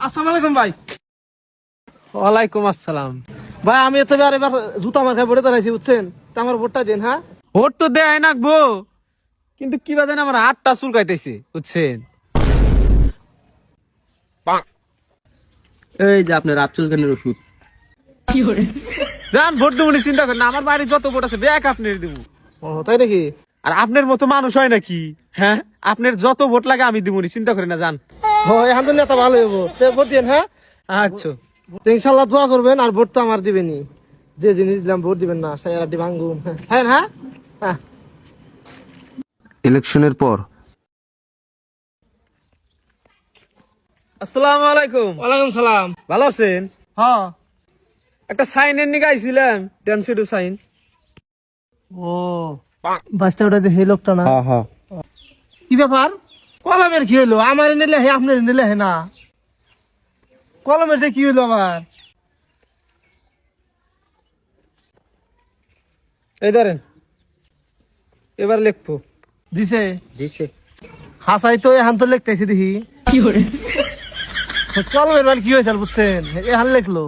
আসসালামু আলাইকুম ভাই। ওয়ালাইকুম আসসালাম। ভাই আমি এত এবার জুতা মাথায় পড়ে দাঁড়াইছি বুঝছেন, তা আমার ভোটটা দিন। হ্যাঁ ভোট তো দেয় নাকবো, কিন্তু কি বাজে আমার হাতটা চুলকাইতেছে বুঝছেন। এই যে আপনার রাত চুলকানির ওষুধ। যান ভোট দেবো চিন্তা করেন না, আমার বাড়ির যত ভোট আছে ব্যাগ আপনার দেবো। ও তাই নাকি? আর আপনার মতো মানুষ হয় নাকি? হ্যাঁ, আপনার যত ভোট লাগে আমি দিব, চিন্তা করেন না, যান। ও এখন তো নেতা ভালো হইব, ভোট দিন। হ্যাঁ আচ্ছা, ইনশাল্লাহ দোয়া করবেন, আর ভোট তো আমার দিবেনি। যে জিনিস দিলাম ভোট দিবেন না, সাইয়ারাটি ভাঙ্গুম। হ্যাঁ হ্যাঁ হ্যাঁ। ইলেকশনের পর আসসালামু আলাইকুম। ওয়ালাইকুম সালাম। ভালো আছেন? হ্যাঁ। একটা সাইনের নিয়ে গাইছিলাম, দেন সেটু সাইন। ও বাসটা ওটা যে এই লোকটা না? কি ব্যাপার? কলমের কি হইলো? আমার নিলে হে, আপনার নিলে হে না। কলমের যে কি হইলো আবার? এই ধরেন, এবার লিখবো। দিছে দিছে। হাসাই তো এখন তো লিখতেছি দেখি। কি করে কলমের কি হয়েছে বুঝছেন, এখানে লিখলো।